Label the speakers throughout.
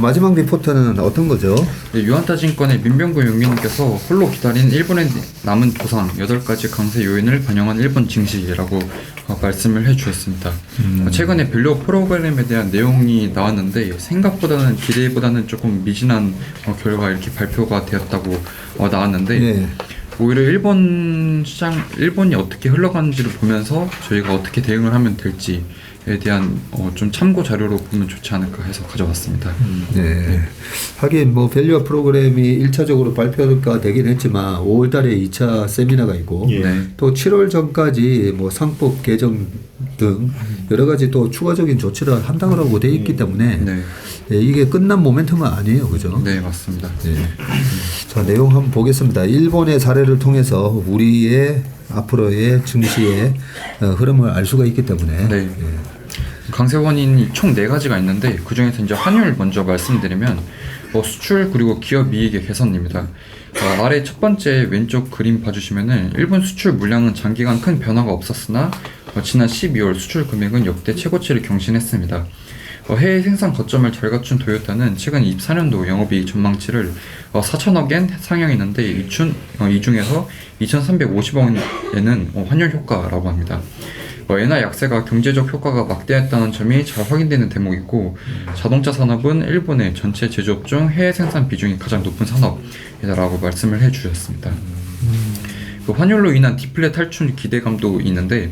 Speaker 1: 마지막 리포트는 어떤 거죠?
Speaker 2: 네, 유한타증권의 민병구 용기님께서 홀로 기다린 일본의 남은 보상 8가지 강세 요인을 반영한 일본 증시라고 말씀을 해주셨습니다. 최근에 밸류 프로그램에 대한 내용이 나왔는데 생각보다는 기대보다는 조금 미진한 결과 이렇게 발표가 되었다고 나왔는데
Speaker 1: 네.
Speaker 2: 오히려 일본 시장, 일본이 어떻게 흘러가는지를 보면서 저희가 어떻게 대응을 하면 될지에 대한 좀 참고 자료로 보면 좋지 않을까 해서 가져왔습니다.
Speaker 1: 네. 하긴 뭐 밸류업 프로그램이 1차적으로 발표가 되긴 했지만 5월 달에 2차 세미나가 있고
Speaker 3: 예.
Speaker 2: 네.
Speaker 1: 또 7월 전까지 뭐 상법 개정 등 여러 가지 또 추가적인 조치를 한다고 돼 있기 때문에
Speaker 2: 네.
Speaker 1: 네, 이게 끝난 모멘텀은 아니에요. 그죠?
Speaker 2: 네, 맞습니다.
Speaker 1: 네. 자, 내용 한번 보겠습니다. 일본의 사례를 통해서 우리의 앞으로의 증시의 흐름을 알 수가 있기 때문에
Speaker 2: 네. 강세 원인이 총 4가지가 있는데 그 중에서 이제 환율 먼저 말씀드리면 수출 그리고 기업 이익의 개선입니다. 아래 첫 번째 왼쪽 그림 봐주시면은 일본 수출 물량은 장기간 큰 변화가 없었으나 지난 12월 수출 금액은 역대 최고치를 경신했습니다. 해외 생산 거점을 잘 갖춘 도요타는 최근 24년도 영업이익 전망치를 4천억엔 상향했는데 이 중에서 2,350억 엔은 환율 효과라고 합니다. 엔화 약세가 경제적 효과가 막대했다는 점이 잘 확인되는 대목이고 자동차 산업은 일본의 전체 제조업 중 해외 생산 비중이 가장 높은 산업이다라고 말씀을 해주셨습니다. 환율로 인한 디플레 탈출 기대감도 있는데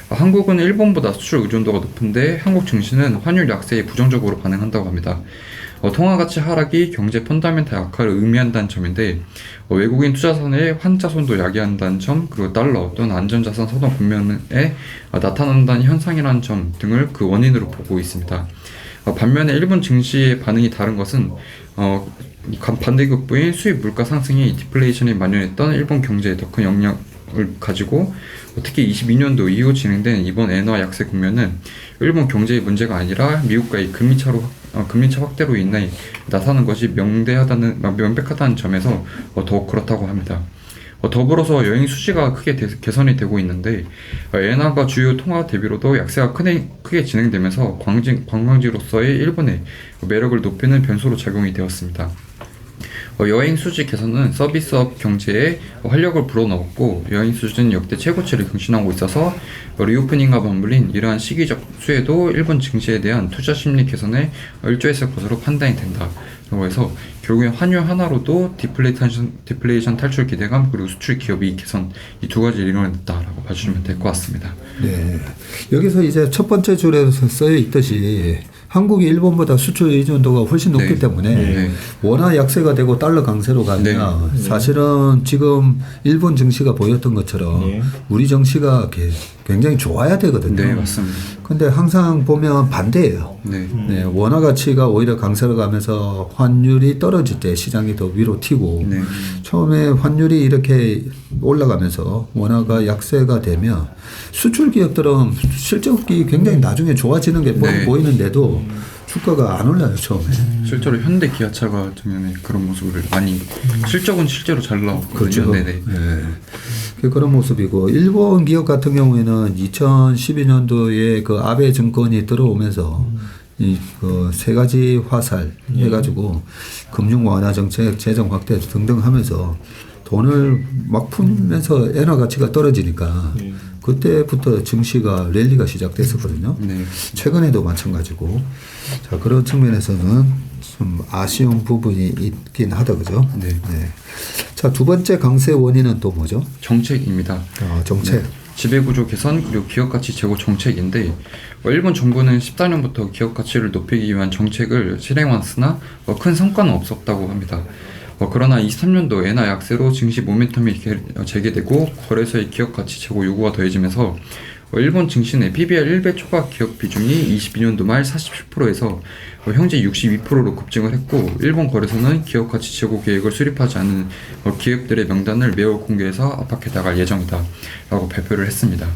Speaker 2: 한국은 일본보다 수출 의존도가 높은데 한국 증시는 환율 약세에 부정적으로 반응한다고 합니다. 통화가치 하락이 경제 펀더멘탈 악화를 의미한다는 점인데 외국인 투자선의 환자손도 야기한다는 점 그리고 달러 또는 안전자산 선호 국면에 나타난다는 현상이라는 점 등을 그 원인으로 보고 있습니다. 반면에 일본 증시의 반응이 다른 것은 반대급부인 수입 물가 상승이 디플레이션에 만연했던 일본 경제에 더 큰 영향을 가지고 특히 22년도 이후 진행된 이번 엔화 약세 국면은 일본 경제의 문제가 아니라 미국과의 금리차 확대로 인해 나타나는 것이 명백하다는 점에서 더욱 그렇다고 합니다. 더불어서 여행 수지가 크게 개선이 되고 있는데 엔화가 주요 통화 대비로도 약세가 크게 진행되면서 관광지로서의 일본의 매력을 높이는 변수로 작용이 되었습니다. 여행 수지 개선은 서비스업 경제에 활력을 불어넣었고 여행 수지는 역대 최고치를 경신하고 있어서 리오프닝과 맞물린 이러한 시기적 수혜도 일본 증시에 대한 투자 심리 개선에 일조했을 것으로 판단이 된다라고 해서 결국엔 환율 하나로도 디플레이션 탈출 기대감 그리고 수출 기업 이익 개선 이 두 가지를 이뤄냈다라고 봐주시면 될 것 같습니다.
Speaker 1: 네. 여기서 이제 첫 번째 줄에 쓰여 있듯이 한국이 일본보다 수출 의존도가 훨씬 높기
Speaker 2: 네.
Speaker 1: 때문에
Speaker 2: 네.
Speaker 1: 원화 약세가 되고 달러 강세로 가면
Speaker 3: 네.
Speaker 1: 사실은 지금 일본 증시가 보였던 것처럼
Speaker 3: 네.
Speaker 1: 우리 증시가 굉장히 좋아야 되거든요.
Speaker 2: 네, 맞습니다.
Speaker 1: 근데 항상 보면 반대예요.
Speaker 2: 네.
Speaker 1: 네, 원화 가치가 오히려 강세로 가면서 환율이 떨어질 때 시장이 더 위로 튀고
Speaker 2: 네.
Speaker 1: 처음에 환율이 이렇게 올라가면서 원화가 약세가 되면 수출 기업들은 실적이 굉장히 나중에 좋아지는 게
Speaker 2: 네.
Speaker 1: 보이는데도 주가가 안 올라요 처음에.
Speaker 2: 실제로 현대 기아차가 작년에 그런 모습을 많이 실적은 실제로 잘 나왔거든요.
Speaker 1: 그렇죠.
Speaker 2: 네네.
Speaker 1: 네. 그런 모습이고 일본 기업 같은 경우에는 2012년도에 그 아베 정권이 들어오면서 이 그 세 가지 화살 해가지고 금융 완화 정책, 재정 확대 등등 하면서 돈을 막 풀면서 엔화 가치가 떨어지니까 그때부터 증시가 랠리가 시작됐었거든요.
Speaker 2: 네.
Speaker 1: 최근에도 마찬가지고 자 그런 측면에서는 좀 아쉬운 부분이 있긴 하다 그죠?
Speaker 2: 네.
Speaker 1: 네. 자, 두 번째 강세 원인은 또 뭐죠?
Speaker 2: 정책입니다.
Speaker 1: 정책.
Speaker 2: 네. 지배구조 개선 그리고 기업가치 제고 정책인데 일본 정부는 14년부터 기업가치를 높이기 위한 정책을 실행했으나 큰 성과는 없었다고 합니다. 그러나 23년도 엔화 약세로 증시 모멘텀이 재개되고 거래소의 기업가치 제고 요구가 더해지면서 일본 증시내 PBR 1배 초과 기업 비중이 22년도 말 47%에서 현재 62%로 급증을 했고 일본 거래소는 기업가치 제고 계획을 수립하지 않은 기업들의 명단을 매월 공개해서 압박해 나갈 예정이다 라고 발표를 했습니다.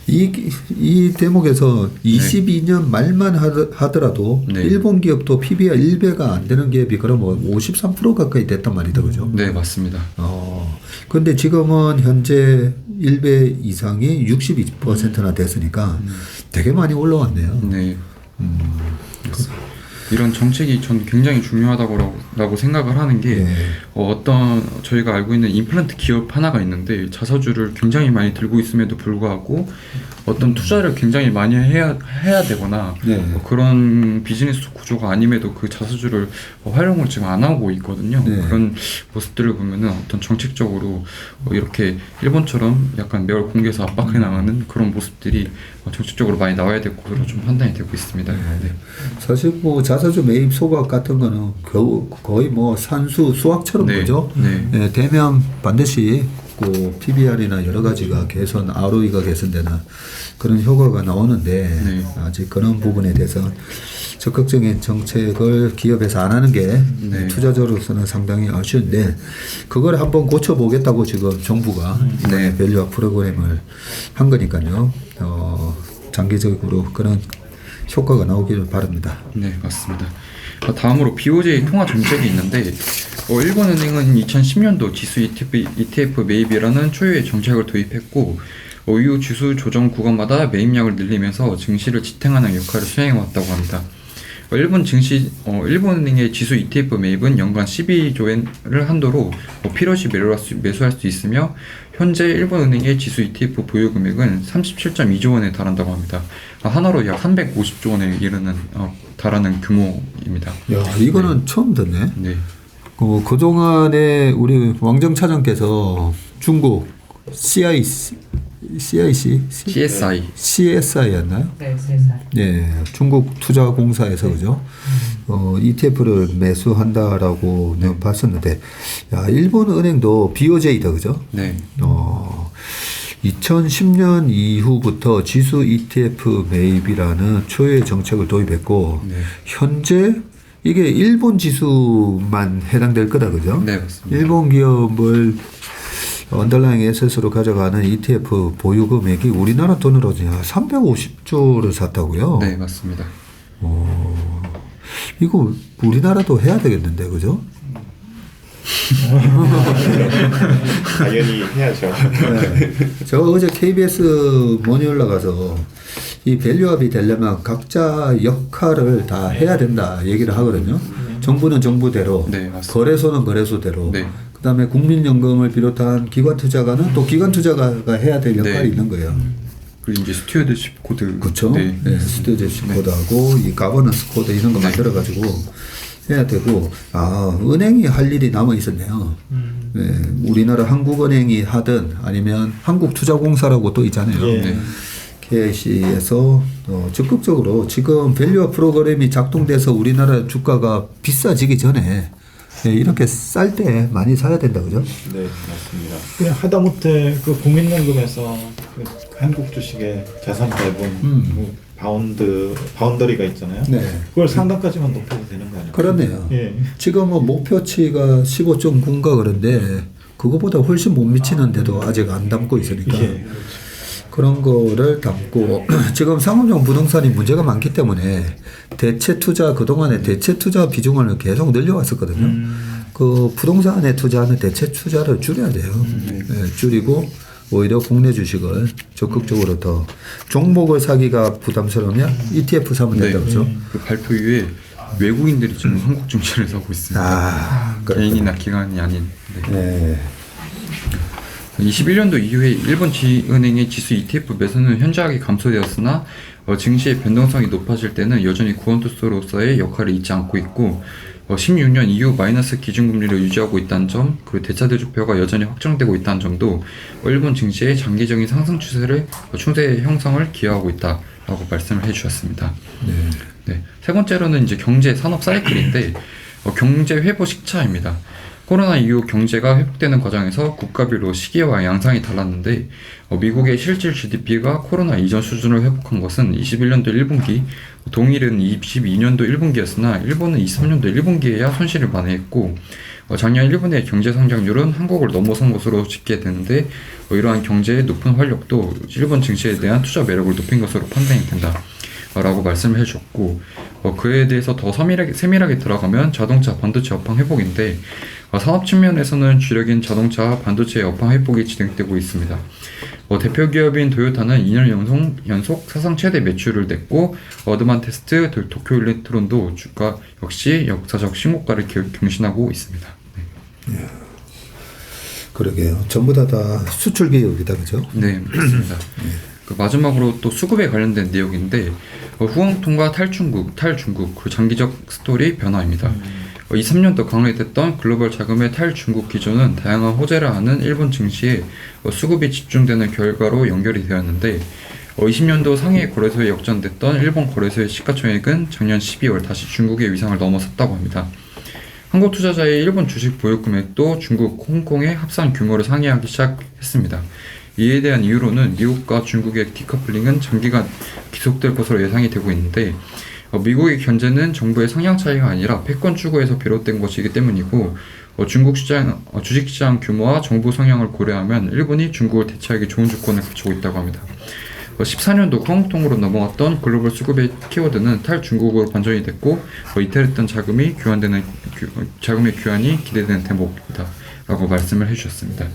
Speaker 1: 이 대목에서 22년 말만 하더라도
Speaker 2: 네.
Speaker 1: 일본 기업도 PBR 1배가 안 되는 기업이 그럼 53% 가까이 됐단 말이다 그죠?
Speaker 2: 네, 맞습니다.
Speaker 1: 근데 지금은 현재 1배 이상이 62%나 됐으니까 되게 많이 올라왔네요.
Speaker 2: 네. 이런 정책이 전 굉장히 중요하다고 생각을 하는 게
Speaker 1: 네.
Speaker 2: 어떤 저희가 알고 있는 임플란트 기업 하나가 있는데 자사주를 굉장히 많이 들고 있음에도 불구하고 어떤 투자를 굉장히 많이 해야 되거나
Speaker 1: 네.
Speaker 2: 그런 비즈니스 구조가 아님에도 그 자사주를 활용을 지금 안 하고 있거든요.
Speaker 1: 네.
Speaker 2: 그런 모습들을 보면은 어떤 정책적으로 이렇게 일본처럼 약간 매월 공개해서 압박해 나가는 그런 모습들이 정책적으로 많이 나와야 될 것으로 좀 판단이 되고 있습니다. 네.
Speaker 1: 사실 뭐 자사주 매입 소각 같은 거는 거의 뭐 산수 수학처럼
Speaker 2: 네.
Speaker 1: 보죠.
Speaker 2: 네.
Speaker 1: 예, 되면 반드시 그 PBR이나 여러 가지가 개선, ROE가 개선되는 그런 효과가 나오는데
Speaker 2: 네.
Speaker 1: 아직 그런 부분에 대해서 적극적인 정책을 기업에서 안 하는 게
Speaker 2: 네.
Speaker 1: 투자자로서는 상당히 아쉬운데 그걸 한번 고쳐보겠다고 지금 정부가 이번에
Speaker 2: 네.
Speaker 1: 밸류업 프로그램을 한 거니까요. 장기적으로 그런 효과가 나오기를 바랍니다.
Speaker 2: 네, 맞습니다. 다음으로 BOJ 통화 정책이 있는데 일본은행은 2010년도 지수 ETF 매입이라는 초유의 정책을 도입했고 이후 지수 조정 구간마다 매입량을 늘리면서 증시를 지탱하는 역할을 수행해왔다고 합니다. 일본은행의 지수 ETF 매입은 연간 12조엔을 한도로 필요시 매수할 수 있으며 현재 일본은행의 지수 ETF 보유 금액은 37.2조 원에 달한다고 합니다. 하나로 약 350조 원에 달하는 규모입니다.
Speaker 1: 야, 이거는 처음 듣네.
Speaker 2: 네.
Speaker 1: 그동안에 우리 왕정 차장께서 중국 CSI였나요?
Speaker 3: 네, 세상.
Speaker 1: 네, 중국 투자공사에서 그죠? ETF를 매수한다라고 봤었는데, 야, 일본 은행도 BOJ다 그죠?
Speaker 2: 네.
Speaker 1: 2010년 이후부터 지수 ETF 매입이라는 초유의 정책을 도입했고,
Speaker 2: 네.
Speaker 1: 현재 이게 일본 지수만 해당될 거다 그죠?
Speaker 2: 네, 맞습니다.
Speaker 1: 일본 기업을 언더라잉 에셋으로 가져가는 ETF 보유 금액이 우리나라 돈으로 350조를 샀다고요?
Speaker 2: 네, 맞습니다.
Speaker 1: 이거 우리나라도 해야 되겠는데 그죠?
Speaker 4: 당연히 해야죠.
Speaker 1: 네. 저 어제 KBS 모니 올라가서 이 밸류업이 되려면 각자 역할을 다 해야 된다 얘기를 하거든요. 정부는 정부대로,
Speaker 2: 네, 맞습니다.
Speaker 1: 거래소는 거래소대로,
Speaker 2: 네.
Speaker 1: 그다음에 국민연금을 비롯한 기관 투자가는 또 기관 투자가가 해야 될 역할이
Speaker 2: 네.
Speaker 1: 있는 거예요.
Speaker 2: 그리고 이제 스튜어드십 코드.
Speaker 1: 그렇죠.
Speaker 2: 네.
Speaker 1: 스튜어드십 코드하고 이 가버넌스 코드 이런 거 만들어 가지고 해야 되고 은행이 할 일이 남아 있었네요. 네, 우리나라 한국은행이 하든 아니면 한국투자공사라고 또 있잖아요.
Speaker 4: 예.
Speaker 2: 네.
Speaker 1: KIC에서 적극적으로 지금 밸류업 프로그램이 작동돼서 우리나라 주가가 비싸지기 전에 이렇게 쌀 때 많이 사야 된다 그죠?
Speaker 4: 네, 맞습니다.
Speaker 3: 그냥 하다못해 그 국민연금에서 그 한국 주식의 자산 배분 그 바운더리가 있잖아요.
Speaker 1: 네.
Speaker 3: 그걸 상단까지만 높여도 되는 거 아니에요?
Speaker 1: 그렇네요.
Speaker 3: 예.
Speaker 1: 지금은 목표치가 15.9인가 그런데 그거보다 훨씬 못 미치는데도 아직 안 담고 있으니까
Speaker 3: 예.
Speaker 1: 그런 거를 담고 지금 상업용 부동산이 문제가 많기 때문에 대체 투자 그동안에 대체 투자 비중을 계속 늘려왔었거든요. 그 부동산에 투자하는 대체 투자를 줄여야 돼요. 네, 줄이고 오히려 국내 주식을 적극적으로 더 종목을 사기가 부담스러우면 ETF 사면 된다 그죠?
Speaker 2: 그 발표 이후에 외국인들이 지금 한국 증시를 사고 있습니다. 개인이나 기관이 아닌. 네.
Speaker 1: 네.
Speaker 2: 21년도 이후에 일본 은행의 지수 ETF 매수는 현저하게 감소되었으나 증시의 변동성이 높아질 때는 여전히 구원투소로서의 역할을 잊지 않고 있고 16년 이후 마이너스 기준금리를 유지하고 있다는 점 그리고 대차대조표가 여전히 확정되고 있다는 점도 일본 증시의 장기적인 상승 추세를 추세 형성을 기여하고 있다라고 말씀을 해주셨습니다. 네. 세 번째로는 이제 경제 산업 사이클인데 경제 회복 시차입니다. 코로나 이후 경제가 회복되는 과정에서 국가별로 시기와 양상이 달랐는데 미국의 실질 GDP가 코로나 이전 수준을 회복한 것은 21년도 1분기, 동일은 22년도 1분기였으나 일본은 23년도 1분기에야 손실을 만회했고 작년 일본의 경제 성장률은 한국을 넘어선 것으로 집계 되는데 이러한 경제의 높은 활력도 일본 증시에 대한 투자 매력을 높인 것으로 판단이 된다. 라고 말씀을 해주셨고 그에 대해서 더 세밀하게 들어가면 자동차 반도체 업황 회복인데 산업 측면에서는 주력인 자동차 반도체 업황 회복이 진행되고 있습니다. 대표 기업인 도요타는 2년 연속 사상 최대 매출을 냈고 어드반테스트, 도쿄 일렉트론도 주가 역시 역사적 신고가를 경신하고 있습니다. 네.
Speaker 1: 그러게요. 전부 다 수출 기업이다, 그죠?
Speaker 2: 네, 맞습니다. 마지막으로 또 수급에 관련된 내용인데 후광통과 탈중국, 그 장기적 스토리 변화입니다. 23년도 강화됐던 글로벌 자금의 탈중국 기조는 다양한 호재라 하는 일본 증시에 수급이 집중되는 결과로 연결이 되었는데 20년도 상해 거래소에 역전됐던 일본 거래소의 시가총액은 작년 12월 다시 중국의 위상을 넘어섰다고 합니다. 한국 투자자의 일본 주식 보유 금액도 중국, 홍콩의 합산 규모를 상회하기 시작했습니다. 이에 대한 이유로는 미국과 중국의 디커플링은 장기간 지속될 것으로 예상이 되고 있는데 미국의 견제는 정부의 성향 차이가 아니라 패권 추구에서 비롯된 것이기 때문이고 중국 주식시장 규모와 정부 성향을 고려하면 일본이 중국을 대체하기 좋은 조건을 갖추고 있다고 합니다. 14년도 홍콩통으로 넘어갔던 글로벌 수급의 키워드는 탈중국으로 반전이 됐고 이탈했던 자금의 귀환이 기대되는 대목이다 라고 말씀을 해주셨습니다.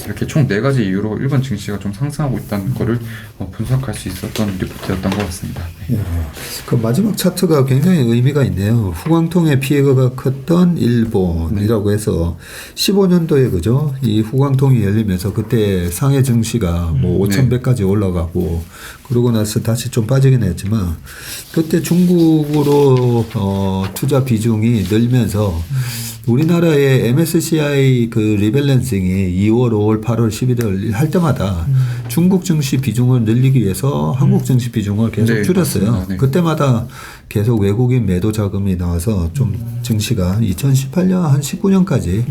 Speaker 2: 이렇게 총 4가지 이유로 일본 증시가 좀 상승하고 있다는 것을 분석할 수 있었던 리포트였던 것 같습니다. 네.
Speaker 1: 그 마지막 차트가 굉장히 의미가 있네요. 후광통의 피해가 컸던 일본이라고 해서 15년도에 그죠? 이 후광통이 열리면서 그때 상해 증시가 뭐 5,100까지 올라가고 그러고 나서 다시 좀 빠지긴 했지만 그때 중국으로 투자 비중이 늘면서 우리나라의 MSCI 그 리밸런싱이 2월, 5월, 8월, 11월 할 때마다 중국 증시 비중을 늘리기 위해서 한국 증시 비중을 계속 줄였어요.
Speaker 2: 네.
Speaker 1: 그때마다 계속 외국인 매도 자금이 나와서 좀 증시가 2018년 한 19년까지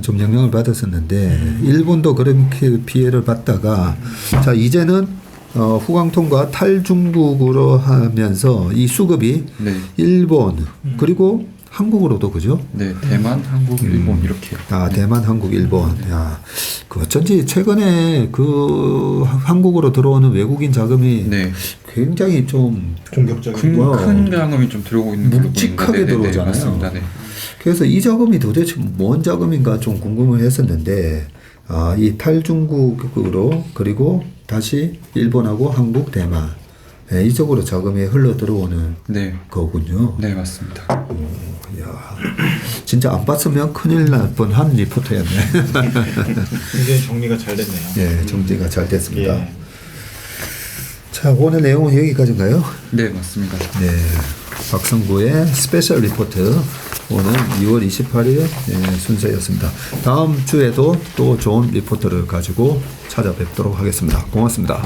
Speaker 1: 좀 영향을 받았었는데 일본도 그렇게 피해를 받다가 자 이제는 후광통과 탈중국으로 하면서 이 수급이 일본 그리고 한국으로도 그죠?
Speaker 2: 네, 대만, 한국, 일본 이렇게.
Speaker 1: 대만, 한국, 일본. 야, 그 어쩐지 최근에 그 한국으로 들어오는 외국인 자금이 굉장히 좀
Speaker 3: 충격적인
Speaker 2: 큰 자금이 좀 들어오고 있는 걸로
Speaker 1: 묵직하게 들어오잖아요.
Speaker 2: 맞습니다. 네.
Speaker 1: 그래서 이 자금이 도대체 뭔 자금인가 좀 궁금을 했었는데 이 탈중국으로 그리고 다시 일본하고 한국, 대만 이쪽으로 자금이 흘러 들어오는 거군요.
Speaker 2: 네, 맞습니다.
Speaker 1: 야, 진짜 안 봤으면 큰일 날 뻔한 리포트였네.
Speaker 3: 굉장히 정리가 잘 됐네요.
Speaker 1: 네, 정리가 잘 됐습니다.
Speaker 3: 예.
Speaker 1: 자, 오늘 내용은 여기까지인가요?
Speaker 2: 네, 맞습니다.
Speaker 1: 네, 박성구의 스페셜 리포트 오늘 2월 28일 순서였습니다. 다음 주에도 또 좋은 리포트를 가지고 찾아뵙도록 하겠습니다. 고맙습니다.